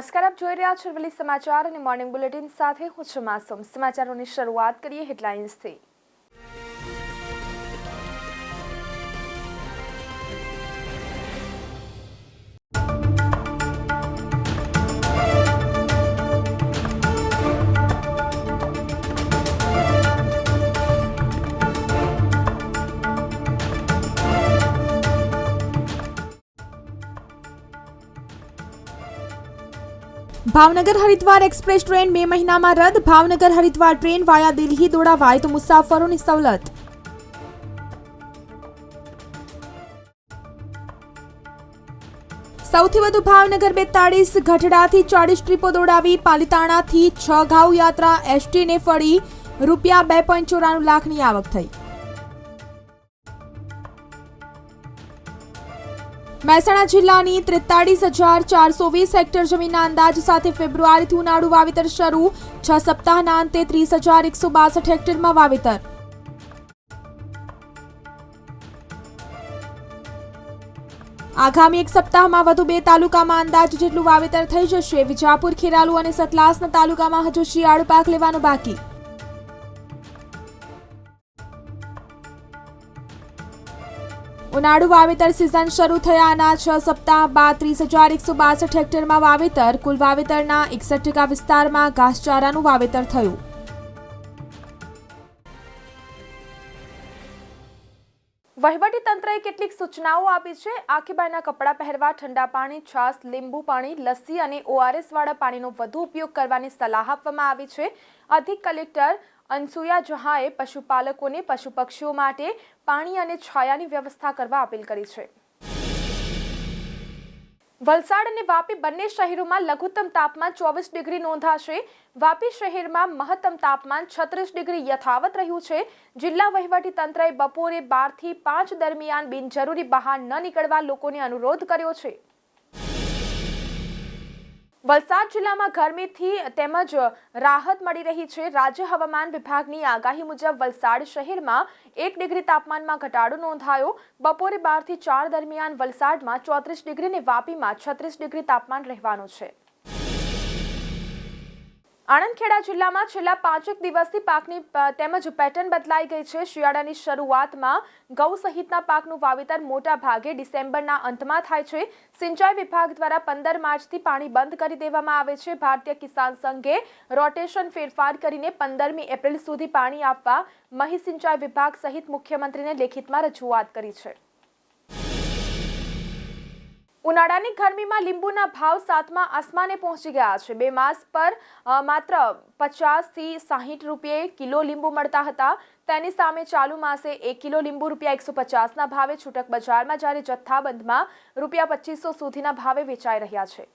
નમસ્કાર, આપ જોઈ રહ્યા છો અરવલ્લી સમાચાર અને મોર્નિંગ બુલેટિન સાથે હું છું માસૂમ। સમાચારોની શરૂઆત કરીએ હેડલાઇન્સથી। ભાવનગર હરિદ્વાર એક્સપ્રેસ ટ્રેન 2 મહિનામાં રદ। ભાવનગર હરિદ્વાર ટ્રેન વાયા દિલ્હી દોડાવાય તો મુસાફરોની સવલત। સૌથી વધુ ભાવનગર 42 ગઢડાથી 40 ટ્રીપો દોડાવી। પાલિતાણાથી 6 ઘાવ યાત્રા એસટીને ફળી રૂપિયા 2.94 લાખની આવક થઈ। મહેસાણા જિલ્લાની 43,420 હેક્ટર જમીનના અંદાજ સાથે ફેબ્રુઆરીથી ઉનાળુ વાવેતર શરૂ। 6 સપ્તાહના અંતે 30,162 હેક્ટરમાં વાવેતર। આગામી 1 સપ્તાહમાં વધુ 2 તાલુકામાં અંદાજ જેટલું વાવેતર થઈ જશે। વિજાપુર, ખેરાલુ અને સતલાસના તાલુકામાં હજુ શિયાળુ પાક લેવાનો બાકી। ઉનાળુ વાવેતર સિઝન શરૂ થયાના 6 સપ્તાહ બાદ 30,162 હેક્ટરમાં વાવેતર। કુલ વાવેતરના 61% વિસ્તારમાં ઘાસચારાનું વાવેતર થયું। વહીવટીતંત્રએ કેટલીક સૂચનાઓ આપી છે। આખીબાઈના કપડાં પહેરવા, ઠંડા પાણી, છાશ, લીંબુ પાણી, લસ્સી અને ORS વાળા પાણીનો વધુ ઉપયોગ કરવાની સલાહ આપવામાં આવી છે। અધિક કલેક્ટર અનસુયા જહાંએ પશુપાલકોને પશુ પક્ષીઓ માટે પાણી અને છાયાની વ્યવસ્થા કરવા અપીલ કરી છે। વલસાડ અને વાપી બંને શહેરોમાં લઘુત્તમ તાપમાન 24 ડિગ્રી નોંધાશે। વાપી શહેરમાં મહત્તમ તાપમાન 36 ડિગ્રી યથાવત રહ્યું છે। જિલ્લા વહીવટીતંત્રએ બપોરે 12 થી 5 દરમિયાન બિનજરૂરી બહાર ન નીકળવા લોકોને અનુરોધ કર્યો છે। વલસાડ જિલ્લામાં ગરમીથી તેમજ રાહત મળી રહી છે। રાજ્ય હવામાન વિભાગની આગાહી મુજબ વલસાડ શહેરમાં 1 ડિગ્રી તાપમાનમાં ઘટાડો નોંધાયો। બપોરે 12 થી 4 દરમિયાન વલસાડમાં 34 ડિગ્રી અને વાપીમાં 36 ડિગ્રી તાપમાન રહેવાનું છે। આણંદ ખેડા જિલ્લામાં છેલ્લા 5 દિવસથી પાકની તેમજ પેટર્ન બદલાઈ ગઈ છે। શિયાળાની શરૂઆતમાં ઘઉં સહિતના પાકનું વાવેતર મોટા ભાગે ડિસેમ્બરના અંતમાં થાય છે। સિંચાઈ વિભાગ દ્વારા 15 માર્ચથી પાણી બંધ કરી દેવામાં આવે છે। ભારતીય કિસાન સંઘે રોટેશન ફેરફાર કરીને 15મી એપ્રિલ સુધી પાણી આપવા મહી સિંચાઈ વિભાગ સહિત મુખ્યમંત્રીને લેખિતમાં રજૂઆત કરી છે। ઉનાળાની ગરમીમાં લીંબુના ભાવ 7મા આસમાને પહોંચી ગયા છે। 2 માસ પર માત્ર 50 થી 60 રૂપિયે કિલો લીંબુ મળતા હતા। તેની સામે ચાલુ માસે 1 કિલો લીંબુ રૂપિયા 150ના ભાવે છૂટક બજારમાં જ્યારે જથ્થાબંધમાં રૂપિયા 2500 સુધીના ભાવે વેચાઈ રહ્યા છે।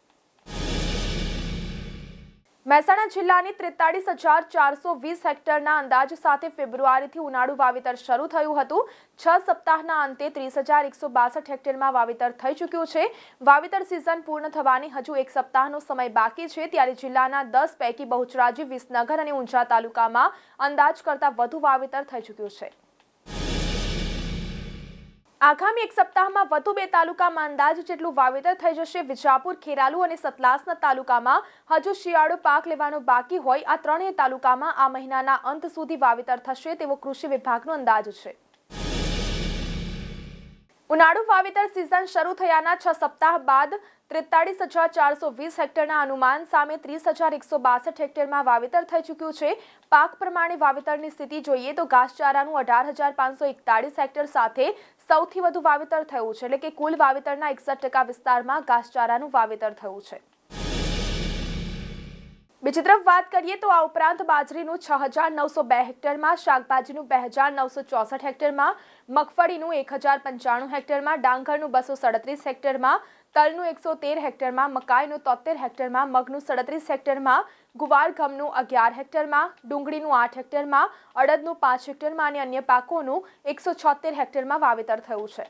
મહેસાણા જિલ્લાની 43,420 હેક્ટરના અંદાજ સાથે ફેબ્રુઆરીથી ઉનાળુ વાવેતર શરૂ થયું હતું। 6 સપ્તાહના અંતે 30,162 હેક્ટરમાં વાવેતર થઈ ચૂક્યું છે। વાવેતર સિઝન પૂર્ણ થવાની હજુ 1 સપ્તાહનો સમય બાકી છે, ત્યારે જિલ્લાના 10 પૈકી બહુચરાજી, વિસનગર અને ઊંઝા તાલુકામાં અંદાજ કરતાં વધુ વાવેતર થઈ ચૂક્યું છે। આગામી 1 સપ્તાહમાં વધુ 2 તાલુકામાં અંદાજ જેટલું વાવેતર થઈ જશે। વિજાપુર, ખેરાલુ અને સતલાસના તાલુકામાં હજુ શિયાળુ પાક લેવાનો બાકી હોય આ ત્રણેય તાલુકામાં આ મહિનાના અંત સુધી વાવેતર થશે તેવો કૃષિ વિભાગનો અંદાજ છે। ઉનાળુ વાવેતર સિઝન શરૂ થયાના 6 સપ્તાહ બાદ 43,420 હેક્ટરના અનુમાન સામે 30,162 હેક્ટરમાં વાવેતર થઈ ચૂક્યું છે। પાક પ્રમાણે વાવેતરની સ્થિતિ જોઈએ તો ઘાસચારાનું 18,541 હેક્ટર સાથે સૌથી વધુ વાવેતર થયું છે, એટલે કે કુલ વાવેતરના 61% વિસ્તારમાં ઘાસચારાનું વાવેતર થયું છે। બીજી તરફ વાત કરીએ તો આ ઉપરાંત બાજરીનું 6,902 હેક્ટરમાં, શાકભાજીનું 2,964 હેક્ટરમાં, મગફળીનું 1,095 હેક્ટરમાં, ડાંગરનું 237 હેક્ટરમાં, તલનું 113 હેક્ટરમાં, મકાઈનું 73 હેક્ટરમાં, મગનું 37 હેક્ટરમાં, ગુવાર ઘઉંનું 11 હેક્ટરમાં, ડુંગળીનું 8 હેક્ટરમાં, અડદનું 5 હેક્ટરમાં અને અન્ય પાકોનું 176 હેક્ટરમાં વાવેતર થયું છે।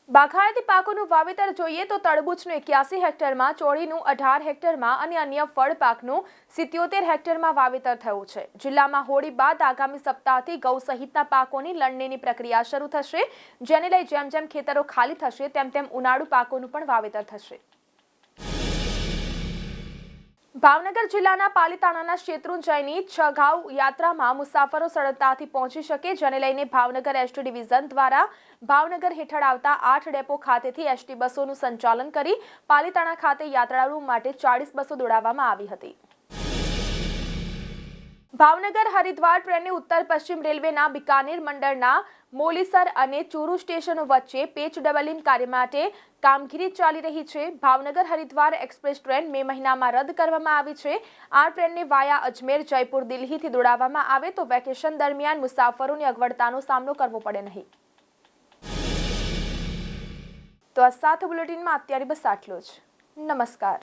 બાગાયતી પાકોનું વાવેતર જોઈએ તો તરબૂચનું 81 હેક્ટરમાં, ચોળીનું 18 હેક્ટરમાં અને અન્ય ફળ પાકનું 77 હેક્ટરમાં વાવેતર થયું છે। જિલ્લામાં હોળી બાદ આગામી સપ્તાહથી ઘઉં સહિતના પાકોની લણણીની પ્રક્રિયા શરૂ થશે, જેને લઈ જેમ જેમ ખેતરો ખાલી થશે તેમ તેમ ઉનાળુ પાકોનું પણ વાવેતર થશે। ભાવનગર જિલ્લાના પાલિતાણાના શેત્રુંજયની છઘાવ યાત્રામાં મુસાફરો સરળતાથી પહોંચી શકે, જેને લઈને ભાવનગર એસટી ડિવિઝન દ્વારા ભાવનગર હેઠળ આવતા 8 ડેપો ખાતેથી એસટી બસોનું સંચાલન કરી પાલિતાણા ખાતે યાત્રાળુઓ માટે 40 બસો દોડાવવામાં આવી હતી. ભાવનગર હરિદ્વાર ટ્રેનની ઉત્તર પશ્ચિમ રેલવેના બિકાનેર મંડળના મોલીસર અને ચૂરુ સ્ટેશનો વચ્ચે પેચ ડબલિંગ કાર્ય માટે કામગીરી ચાલી રહી છે. ભાવનગર હરિદ્વાર એક્સપ્રેસ ટ્રેન મે મહિનામાં રદ કરવામાં આવી છે. આ ટ્રેનને વાયા અજમેર, જયપુર, દિલ્હીથી દોડાવવામાં આવે તો વેકેશન દરમિયાન મુસાફરોને અગવડતાનો સામનો કરવો પડે નહીં. તો આ સાથે બુલેટિનમાં અત્યારે બસ આટલું જ. નમસ્કાર.